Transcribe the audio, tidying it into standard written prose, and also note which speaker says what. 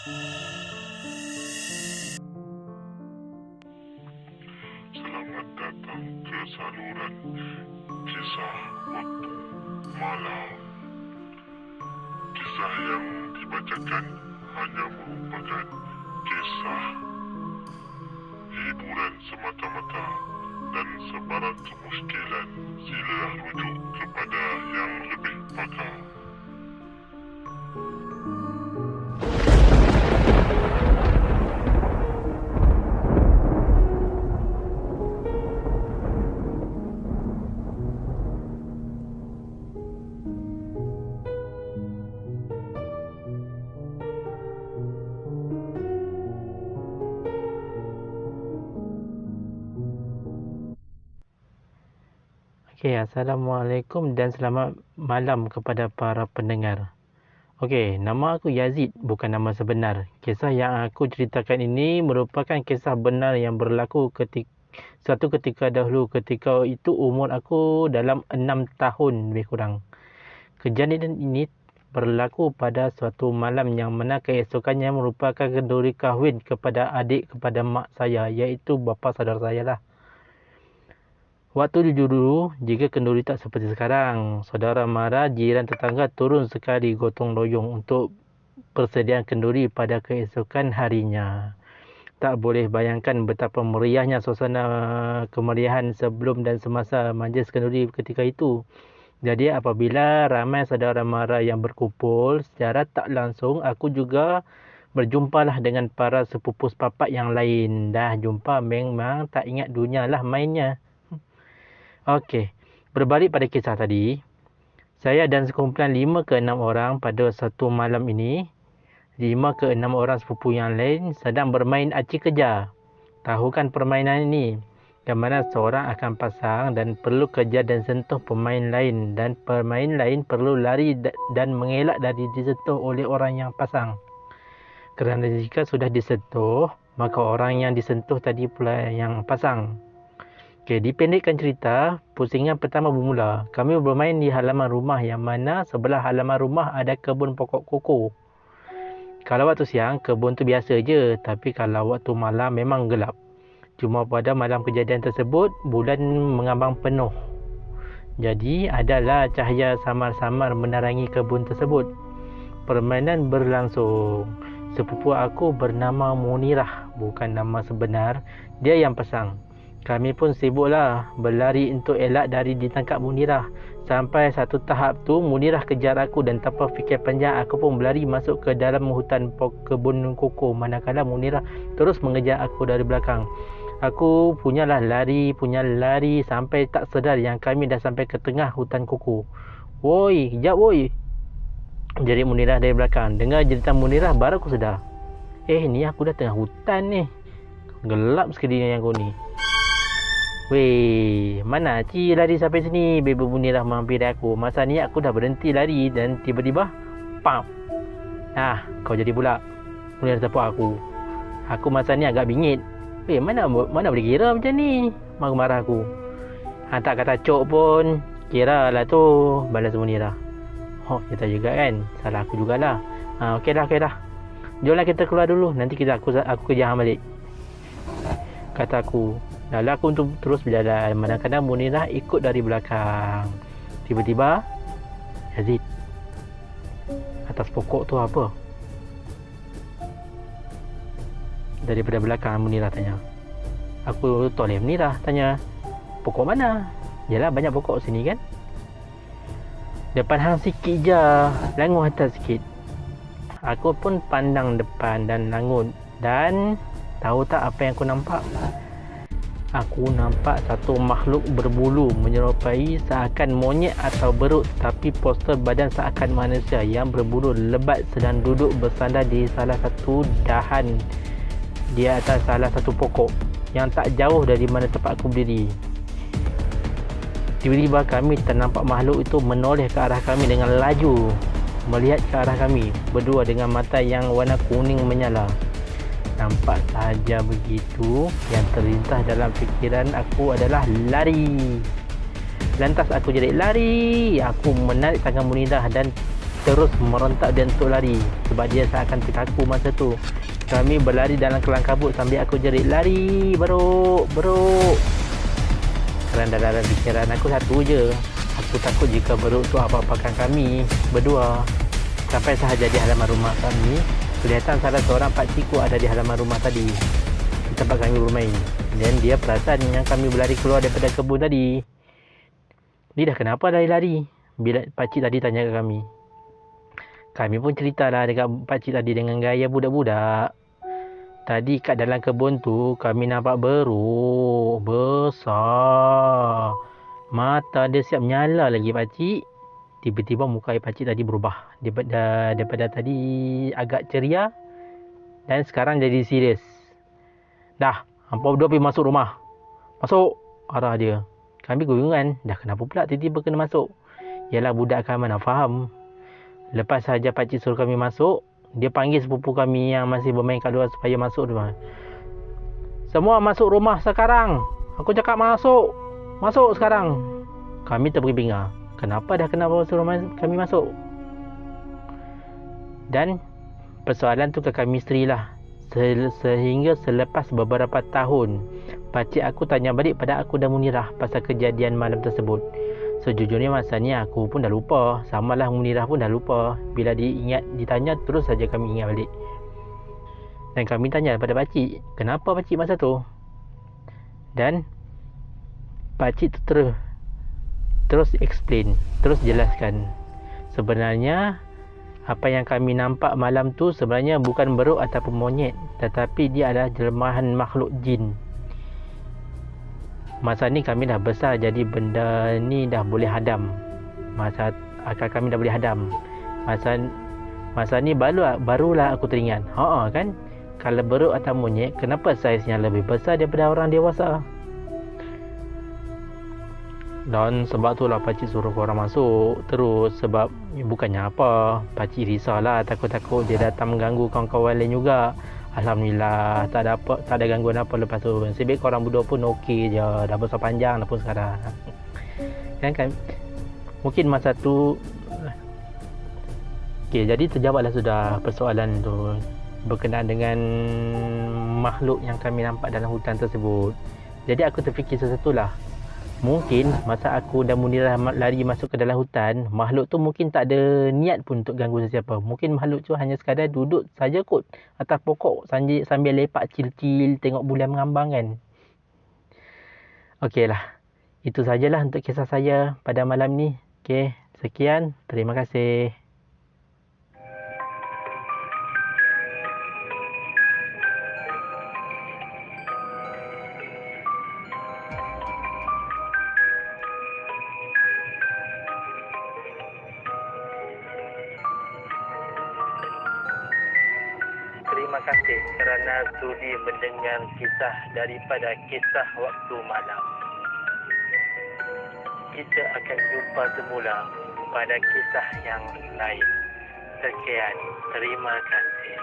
Speaker 1: Selamat datang ke saluran kisah waktu malam. Kisah yang dibacakan hanya merupakan kisah hiburan semata-mata dan sebarang kemuskilan silalah rujuk kepada yang lebih pakar.
Speaker 2: Okey, Assalamualaikum dan selamat malam kepada para pendengar. Okey, nama aku Yazid, bukan nama sebenar. Kisah yang aku ceritakan ini merupakan kisah benar yang berlaku suatu ketika dahulu. Ketika itu umur aku dalam 6 tahun lebih kurang. Kejadian ini berlaku pada suatu malam yang mana keesokannya merupakan kenduri kahwin kepada kepada mak saya, iaitu bapa saudara saya lah. Waktu dulu, jika kenduri tak seperti sekarang, saudara mara, jiran tetangga turun sekali gotong royong untuk persediaan kenduri pada keesokan harinya. Tak boleh bayangkan betapa meriahnya suasana kemeriahan sebelum dan semasa majlis kenduri ketika itu. Jadi apabila ramai saudara mara yang berkumpul, secara tak langsung aku juga berjumpalah dengan para sepupu sepapak yang lain. Dah jumpa memang tak ingat dunia lah mainnya. Okey, berbalik pada kisah tadi, saya dan sekumpulan 5 ke 6 orang pada satu malam ini, 5 ke 6 orang sepupu yang lain sedang bermain acik kejar. Tahu kan permainan ini? Yang mana seorang akan pasang dan perlu kejar dan sentuh pemain lain, dan pemain lain perlu lari dan mengelak dari disentuh oleh orang yang pasang. Kerana jika sudah disentuh, maka orang yang disentuh tadi pula yang pasang. Okey, dipendekkan cerita, pusingan pertama bermula. Kami bermain di halaman rumah yang mana sebelah halaman rumah ada kebun pokok koko. Kalau waktu siang, kebun tu biasa je. Tapi kalau waktu malam memang gelap. Cuma pada malam kejadian tersebut, bulan mengambang penuh. Jadi, adalah cahaya samar-samar menerangi kebun tersebut. Permainan berlangsung. Sepupu aku bernama Munirah, bukan nama sebenar. Dia yang pasang. Kami pun sibuklah berlari untuk elak dari ditangkap Munirah. Sampai satu tahap tu Munirah kejar aku dan tanpa fikir panjang aku pun berlari masuk ke dalam hutan kebun koko, manakala Munirah terus mengejar aku dari belakang. Aku punya lari sampai tak sedar yang kami dah sampai ke tengah hutan koko. "Woi, kejap woi!" jerit Munirah dari belakang. Dengar jeritan Munirah baru aku sedar. Ni aku dah tengah hutan ni. Gelap sekali yang aku ni. "Weh, mana Ci lari sampai sini?" Bebe Munirah menghampiri aku. Masa ni aku dah berhenti lari dan tiba-tiba pam. Kau jadi pula. Munirah tepuk aku. Aku masa ni agak bingit. Mana boleh kira macam ni? Marah-marah aku. Tak kata cok pun. Kira lah tu, balas Munirah. Kita juga kan. Salah aku jugalah. Okey dah. Jomlah kita keluar dulu. Nanti aku kejar hang balik, kata aku. Lalu aku untuk terus berjalan. Manakala Munirah ikut dari belakang. Tiba-tiba, Yazid, atas pokok tu apa? Daripada belakang Munirah tanya. Aku toleh Munirah tanya, pokok mana? Yalah, banyak pokok sini kan? Depan hang sikit je, langun atas sikit. Aku pun pandang depan dan langun. Dan tahu tak apa yang aku nampak? Aku nampak satu makhluk berbulu menyerupai seakan monyet atau beruk, tapi poster badan seakan manusia yang berbulu lebat sedang duduk bersandar di salah satu dahan di atas salah satu pokok yang tak jauh dari mana tempat aku berdiri. Tiba-tiba kami ternampak makhluk itu menoleh ke arah kami dengan laju, melihat ke arah kami berdua dengan mata yang warna kuning menyala. Nampak sahaja begitu, yang terlintas dalam fikiran aku adalah lari. Lantas aku jerit, "Lari!" Aku menarik tangan Munirah dan terus merontak dan untuk lari sebab dia seakan terkaku masa tu. Kami berlari dalam kelang kabut sambil aku jerit, "Lari, beruk, beruk." Kerana dalam fikiran aku satu je, aku takut jika beruk tu apa-apakan kami berdua. Sampai sahaja di halaman rumah kami, kelihatan salah seorang pakcikku ada di halaman rumah tadi, di tempat kami bermain. Dan dia perasan yang kami berlari keluar daripada kebun tadi. "Ni dah kenapa lari-lari?" bila pakcik tadi tanya ke kami. Kami pun ceritalah dekat pakcik tadi dengan gaya budak-budak. "Tadi kat dalam kebun tu kami nampak beruk besar. Mata dia siap nyala lagi pakcik." Tiba-tiba muka pakcik tadi berubah. Daripada tadi agak ceria dan sekarang jadi serius. "Dah, hampa berdua pergi masuk rumah. Masuk," arah dia. Kami kebingungan. Dah kenapa pula tiba-tiba kena masuk? Yalah, budak kan mana faham. Lepas sahaja pakcik suruh kami masuk, dia panggil sepupu kami yang masih bermain kat luar supaya masuk rumah. "Semua masuk rumah sekarang. Aku cakap masuk. Masuk sekarang." Kami terbingar. Kenapa dah kenapa suruh kami masuk? Dan persoalan tu ke kami misteri lah. Sehingga selepas beberapa tahun, pakcik aku tanya balik pada aku dan Munirah pasal kejadian malam tersebut. Sejujurnya masa ni aku pun dah lupa. Samalah Munirah pun dah lupa. Bila ditanya terus saja kami ingat balik. Dan kami tanya pada pakcik, kenapa pakcik masa tu? Dan pakcik tu terus explain, terus jelaskan. Sebenarnya apa yang kami nampak malam tu sebenarnya bukan beruk ataupun monyet, tetapi dia adalah jelmahan makhluk jin. Masa ni kami dah besar, jadi benda ni dah boleh hadam. Akal kami dah boleh hadam. Masa ni barulah aku teringat. Kan, kalau beruk atau monyet, kenapa saiznya lebih besar daripada orang dewasa? Dan sebab tu lah pakcik suruh korang masuk terus. Sebab bukannya apa, pakcik risaulah, takut-takut dia datang mengganggu kawan-kawan lain juga. Alhamdulillah tak ada gangguan apa lepas tu. Sebab korang berdua pun okey je, dah besar panjang dah pun sekarang. Kan mungkin masa tu okey, jadi terjawablah sudah persoalan tu berkenaan dengan makhluk yang kami nampak dalam hutan tersebut. Jadi aku terfikir sesuatu lah. Mungkin masa aku dan Munirah lari masuk ke dalam hutan, makhluk tu mungkin tak ada niat pun untuk ganggu sesiapa. Mungkin makhluk tu hanya sekadar duduk saja kot atas pokok sambil lepak chill-chill tengok bulan mengambang kan. Okeylah, itu sajalah untuk kisah saya pada malam ni. Okey, sekian, terima kasih. Terima kasih kerana sudi mendengar kisah daripada Kisah Waktu Malam. Kita akan jumpa semula pada kisah yang lain. Sekian, terima kasih.